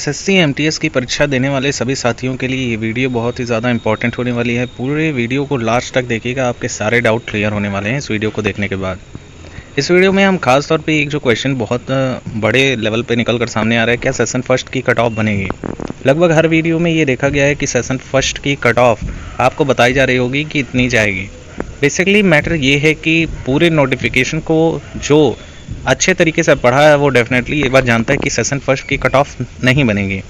SSC MTS की परीक्षा देने वाले सभी साथियों के लिए ये वीडियो बहुत ही ज़्यादा इंपॉर्टेंट होने वाली है। पूरे वीडियो को लास्ट तक देखिएगा, आपके सारे डाउट क्लियर होने वाले हैं इस वीडियो को देखने के बाद। इस वीडियो में हम खास तौर पे एक जो क्वेश्चन बहुत बड़े लेवल पे निकल कर सामने आ रहा है, क्या सेशन फर्स्ट की कट ऑफ बनेगी। लगभग हर वीडियो में ये देखा गया है कि सेशन फर्स्ट की कट ऑफ आपको बताई जा रही होगी कि इतनी जाएगी। बेसिकली मैटर ये है कि पूरे नोटिफिकेशन को जो अच्छे तरीके से पढ़ा है वो डेफिनेटली एक बार जानता है कि सेशन फर्स्ट की कट ऑफ नहीं बनेगी,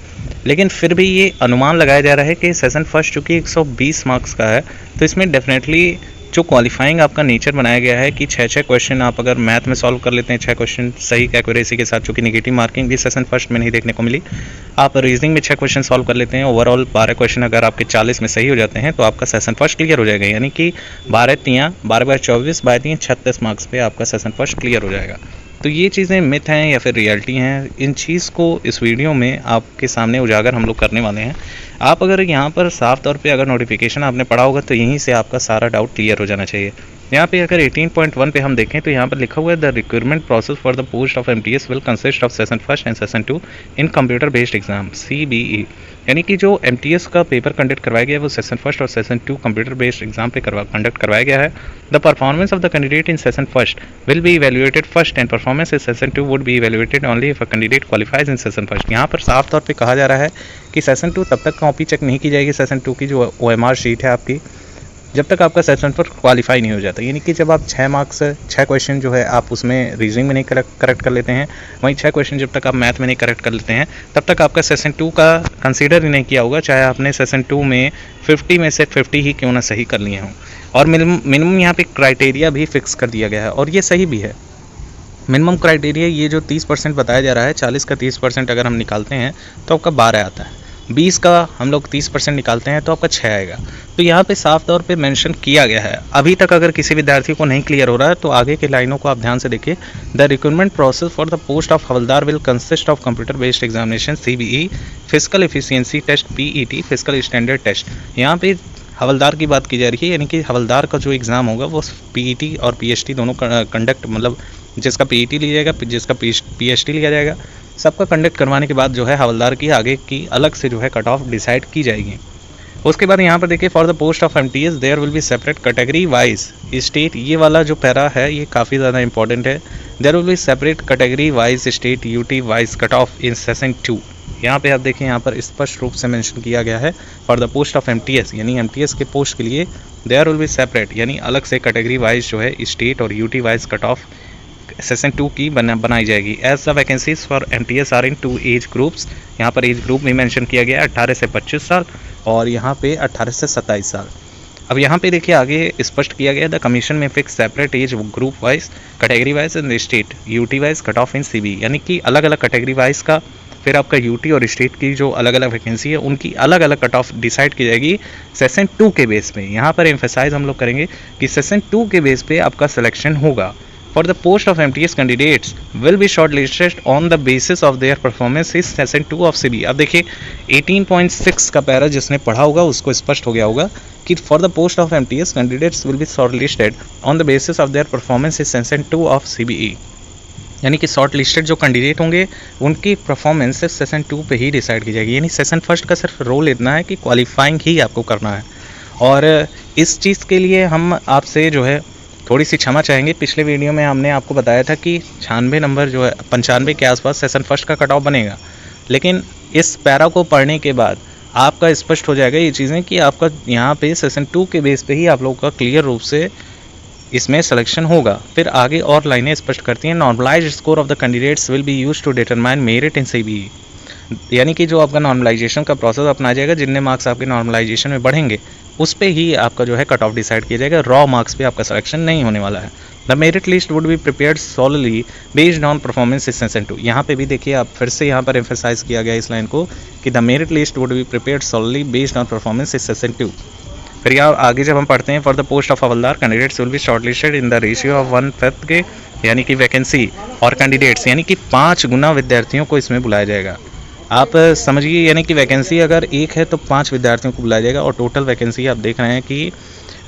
लेकिन फिर भी ये अनुमान लगाया जा रहा है कि सेशन फर्स्ट चूँकि 120 मार्क्स का है तो इसमें डेफिनेटली जो क्वालिफाइंग आपका नेचर बनाया गया है कि 6 क्वेश्चन आप अगर मैथ में सॉल्व कर लेते हैं, 6 क्वेश्चन सही एक्यूरेसी के साथ, चूँकि नेगेटिव मार्किंग भी सेशन फर्स्ट में नहीं देखने को मिली। आप रीजनिंग में 6 क्वेश्चन सॉल्व कर लेते हैं, ओवरऑल 12 क्वेश्चन अगर आपके 40 में सही हो जाते हैं तो आपका सेशन फर्स्ट क्लियर हो जाएगा। यानी कि 12×3 36 मार्क्स पे आपका सेशन फर्स्ट क्लियर हो जाएगा। तो ये चीज़ें मिथ हैं या फिर रियलिटी हैं, इन चीज़ को इस वीडियो में आपके सामने उजागर हम लोग करने वाले हैं। आप अगर यहाँ पर साफ तौर पे अगर नोटिफिकेशन आपने पढ़ा होगा तो यहीं से आपका सारा डाउट क्लियर हो जाना चाहिए। यहाँ पे अगर 18.1 पे हम देखें तो यहाँ पर लिखा हुआ है the recruitment process for the post of MTS will consist of session first and session 2 in computer based exam CBE। यानी कि जो एमटीएस का पेपर कंडक्ट करवाया गया है वो सेशन फर्स्ट और सेशन 2 कंप्यूटर बेस्ड एग्जाम पे कंडक्ट करवाया गया है। The performance of the candidate in session first will be evaluated first and performance in session 2 would be evaluated only if a candidate qualifies in session first. यहाँ पर साफ तौर पे कहा जा रहा है कि सेशन 2 तब तक कॉपी चेक नहीं की जाएगी, सेशन 2 की जो OMR शीट है आपकी, जब तक आपका सेशन फर्स्ट क्वालिफाई नहीं हो जाता। यानी कि जब आप 6 क्वेश्चन जो है आप उसमें रीजनिंग में नहीं करेक्ट कर लेते हैं, वहीं 6 क्वेश्चन जब तक आप मैथ में नहीं करेक्ट कर लेते हैं तब तक आपका सेशन 2 का कंसीडर ही नहीं किया होगा, चाहे आपने सेशन 2 में 50 में से 50 ही क्यों ना सही कर लिए हों। और मिनिमम यहाँ पे क्राइटेरिया भी फिक्स कर दिया गया है और ये सही भी है। मिनिमम क्राइटेरिया ये जो 30% बताया जा रहा है, 40 का 30% अगर हम निकालते हैं तो आपका 12 आता है, 20 का हम लोग 30% निकालते हैं तो आपका 6 आएगा। तो यहाँ पे साफ तौर पे मेंशन किया गया है। अभी तक अगर किसी विद्यार्थी को नहीं क्लियर हो रहा है तो आगे की लाइनों को आप ध्यान से देखिए। The recruitment process for the post of havildar will consist of computer based examination CBE, physical efficiency test PET, physical standard test. यहाँ पे हवलदार की बात की जा रही है, यानी कि हवलदार का जो एग्ज़ाम होगा वो PET और PHT दोनों कंडक्ट, मतलब जिसका PET लिया जाएगा, जिसका PHT लिया जाएगा, सबका कंडक्ट करवाने के बाद जो है हवलदार की आगे की अलग से जो है कट ऑफ डिसाइड की जाएगी। उसके बाद यहाँ पर देखिए for the post of MTS there will be separate category wise state. ये वाला जो पैरा है ये काफ़ी ज़्यादा इंपॉर्टेंट है। There will be separate category wise state UT wise cut off in session 2। यहाँ पे आप देखें, यहाँ पर स्पष्ट रूप से मेंशन किया गया है for the post of MTS, यानी एमटीएस के पोस्ट के लिए देयर विल बी सेपरेट, यानी अलग से कैटेगरी वाइज जो है स्टेट और UT wise cut off session 2 की बनाई जाएगी। As the vacancies for MTS are in 2 age groups. यहाँ पर एज ग्रुप भी मेंशन किया गया है, 18 से 25 साल और यहाँ पे 18 से 27 साल। अब यहाँ पे देखिए आगे स्पष्ट किया गया द कमीशन में fix separate age group wise category wise and state UT wise cut off in CBE। यानी कि अलग अलग कैटेगरी वाइज का, फिर आपका UT और स्टेट की जो अलग अलग वैकेंसी है उनकी अलग अलग कट ऑफ डिसाइड की जाएगी सेशन 2 के बेस पे। यहाँ पर एम्फेसाइज हम लोग करेंगे कि सेशन 2 के बेस पे आपका सिलेक्शन होगा। For the post of MTS candidates will be shortlisted on the basis of their performance in section 2 of CBE। अब देखिए 18.6 का पैरा जिसने पढ़ा होगा उसको स्पष्ट हो गया होगा कि for the post of MTS candidates will be shortlisted on the basis of their performance in section 2 of CBE। यानी कि शॉर्ट लिस्टेड जो कैंडिडेट होंगे उनकी परफॉर्मेंस सिर्फ सेशन 2 पे ही डिसाइड की जाएगी। यानी सेशन फर्स्ट का सिर्फ रोल इतना है कि क्वालिफाइंग ही आपको करना है। और इस चीज़ के लिए हम आपसे जो है थोड़ी सी क्षमा चाहेंगे। पिछले वीडियो में हमने आपको बताया था कि 96 नंबर जो है 95 के आसपास सेशन फर्स्ट का कट ऑफ बनेगा, लेकिन इस पैरा को पढ़ने के बाद आपका स्पष्ट हो जाएगा ये चीज़ें कि आपका यहाँ पे सेशन 2 के बेस पे ही आप लोगों का क्लियर रूप से इसमें सिलेक्शन होगा। फिर आगे और लाइनें स्पष्ट करती हैं normalised score of the candidates will be used to determine merit in CBE। यानी कि जो आपका नॉर्मलाइजेशन का प्रोसेस अपनाया जाएगा, जितने मार्क्स आपके नॉर्मलाइजेशन में बढ़ेंगे उस पे ही आपका जो है कट ऑफ डिसाइड किया जाएगा। रॉ मार्क्स पे आपका सिलेक्शन नहीं होने वाला है। The merit list would be prepared solely based on performance in session 2। यहाँ पे भी देखिए आप फिर से यहाँ पर एम्फेसाइज किया गया इस लाइन को कि the merit list would be prepared solely based on performance in session 2। फिर यहाँ आगे जब हम पढ़ते हैं for the post of havildar candidates will be shortlisted in the ratio of 1/5 के, यानी कि वैकेंसी और कैंडिडेट्स, यानी कि 5 गुना विद्यार्थियों को इसमें बुलाया जाएगा। आप समझिए, यानी कि वैकेंसी अगर 1 है तो 5 विद्यार्थियों को बुलाया जाएगा और टोटल वैकेंसी आप देख रहे हैं कि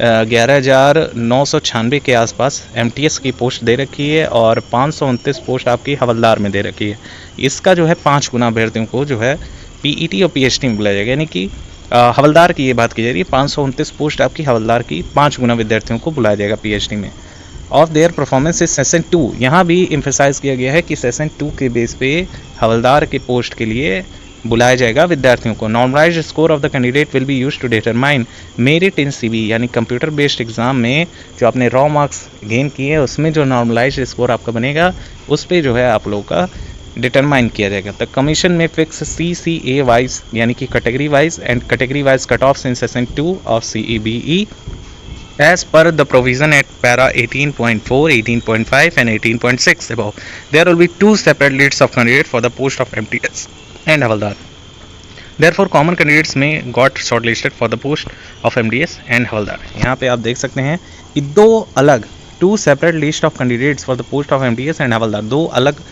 11,996 के आसपास MTS की पोस्ट दे रखी है और 529 पोस्ट आपकी हवलदार में दे रखी है। इसका जो है 5 गुना अभ्यर्थियों को जो है PET और PHT में बुलाया जाएगा, यानी कि हवलदार की ये बात की जा रही है। 529 पोस्ट आपकी हवलदार की 5 गुना विद्यार्थियों को बुलाया जाएगा PHT में। Of their performance is session 2, यहाँ भी एम्फेसाइज किया गया है कि सेशन 2 के बेस पे हवलदार के पोस्ट के लिए बुलाया जाएगा विद्यार्थियों को। Normalised score of the candidate will be used to determine merit in CBE, यानी कंप्यूटर बेस्ड एग्जाम में जो आपने रॉ मार्क्स गेन किए हैं उसमें जो नॉर्मलाइज्ड स्कोर आपका बनेगा उस पर जो है आप लोगों का डिटरमाइन किया जाएगा। द कमीशन में फिक्स CCA वाइज, यानी कि category wise and category wise cut offs in session 2 of CEBE as per the provision at para 18.4, 18.5 and 18.6 above. There will be 2 separate lists of candidates for the post of MTS and Havaldar. Therefore common candidates may got shortlisted for the post of MTS and Havaldar. यहाँ पे आप देख सकते हैं कि 2 अलग 2 separate list of candidates for the post of MTS and Havaldar, 2 अलग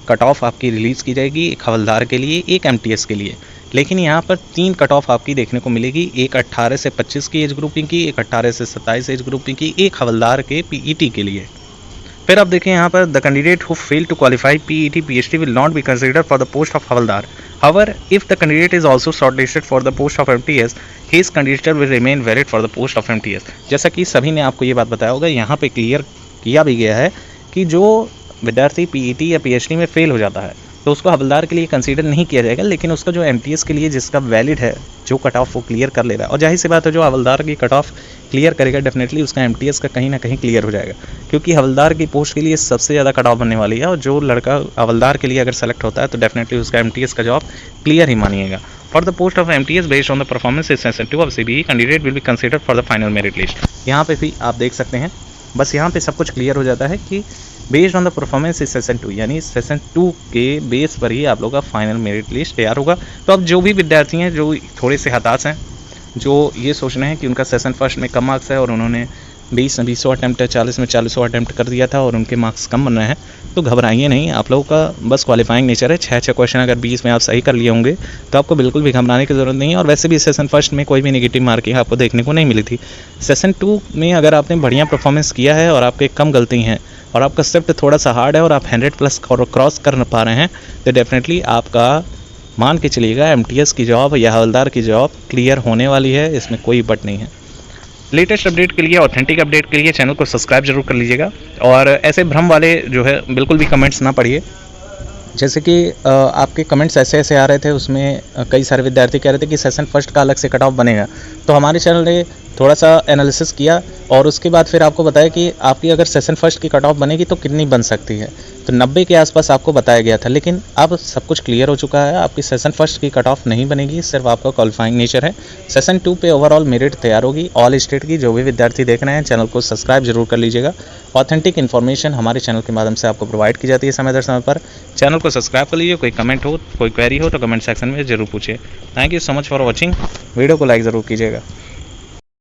cut off आपकी रिलीज़ की जाएगी, एक हवलदार के लिए एक MTS के लिए। लेकिन यहाँ पर 3 कट ऑफ आपकी देखने को मिलेगी, एक 18 से 25 की एज ग्रुपिंग की, एक 18 से 27 एज ग्रुपिंग की, एक हवलदार के PET के लिए। फिर आप देखें यहाँ पर the candidate who fail to qualify PET PHT will not be considered for the post of havildar. However if the candidate is also shortlisted for the post of MTS, his candidature will remain valid for the post of MTS। जैसा कि सभी ने आपको ये बात बताया होगा, यहाँ पे क्लियर किया भी गया है कि जो विद्यार्थी PET या PHT में फेल हो जाता है तो उसको हवलदार के लिए कंसीडर नहीं किया जाएगा, लेकिन उसका जो MTS के लिए जिसका वैलिड है, जो कट ऑफ वो क्लियर कर ले रहा है, और जाहिर सी बात है जो हवलदार की कट ऑफ क्लियर करेगा डेफिनेटली उसका MTS का कहीं ना कहीं क्लियर हो जाएगा, क्योंकि हवलदार की पोस्ट के लिए सबसे ज़्यादा कट ऑफ बनने वाली है। और जो लड़का हवलदार के लिए अगर सेलेक्ट होता है तो डेफिनेटली उसका MTS का जॉब क्लियर ही मानिएगा। For the post of MTS based on the performance in session 2 of CBE, candidate will be considered for the final merit list. यहाँ पे भी आप देख सकते हैं, बस यहाँ पे सब कुछ क्लियर हो जाता है कि बेस्ड ऑन द परफॉर्मेंस इस सेशन 2, यानी सेशन 2 के बेस पर ही आप लोगों का फाइनल मेरिट लिस्ट तैयार होगा। तो अब जो भी विद्यार्थी हैं जो थोड़े से हताश हैं, जो ये सोच रहे हैं कि उनका सेशन फर्स्ट में कम मार्क्स है और उन्होंने 20 अटैम्प्ट 40 में 40 अटैम्प्ट कर दिया था और उनके मार्क्स कम बन रहे हैं, तो घबराइए नहीं। आप लोगों का बस क्वालिफाइंग नेचर है। 6 क्वेश्चन अगर 20 में आप सही कर लिए होंगे तो आपको बिल्कुल भी घबराने की ज़रूरत नहीं है। और वैसे भी सेशन फर्स्ट में कोई भी नेगेटिव मार्किंग आपको देखने को नहीं मिली थी। सेशन 2 में अगर आपने बढ़िया परफॉर्मेंस किया है और आपके कम गलती हैं और आपका स्टेप थोड़ा सा हार्ड है और आप 100+ क्रॉस कर पा रहे हैं, तो डेफिनेटली आपका मान के चलिएगा MTS की जॉब या हवलदार की जॉब क्लियर होने वाली है, इसमें कोई बट नहीं है। लेटेस्ट अपडेट के लिए, ऑथेंटिक अपडेट के लिए चैनल को सब्सक्राइब जरूर कर लीजिएगा। और ऐसे भ्रम वाले जो है बिल्कुल भी कमेंट्स ना पढ़िए। जैसे कि आपके कमेंट्स ऐसे आ रहे थे, उसमें कई सारे विद्यार्थी कह रहे थे कि सेशन फर्स्ट का अलग से कट ऑफ बनेगा, तो हमारे चैनल ने थोड़ा सा एनालिसिस किया और उसके बाद फिर आपको बताया कि आपकी अगर सेशन फर्स्ट की कट ऑफ बनेगी तो कितनी बन सकती है। तो 90 के आसपास आपको बताया गया था, लेकिन अब सब कुछ क्लियर हो चुका है। आपकी सेशन फर्स्ट की कट ऑफ नहीं बनेगी, सिर्फ आपका क्वालिफाइंग नेचर है। सेशन 2 पे ओवरऑल मेरिट तैयार होगी ऑल स्टेट की। जो भी विद्यार्थी देख रहे हैं चैनल को सब्सक्राइब जरूर कर लीजिएगा। ऑथेंटिक इन्फॉर्मेशन हमारे चैनल के माध्यम से आपको प्रोवाइड की जाती है समय दर समय पर। चैनल को सब्सक्राइब कर लीजिए। कोई कमेंट हो, कोई क्वेरी हो तो कमेंट सेक्शन में जरूर पूछिए। Thank you so much for watching. Video को लाइक ज़रूर कीजिएगा।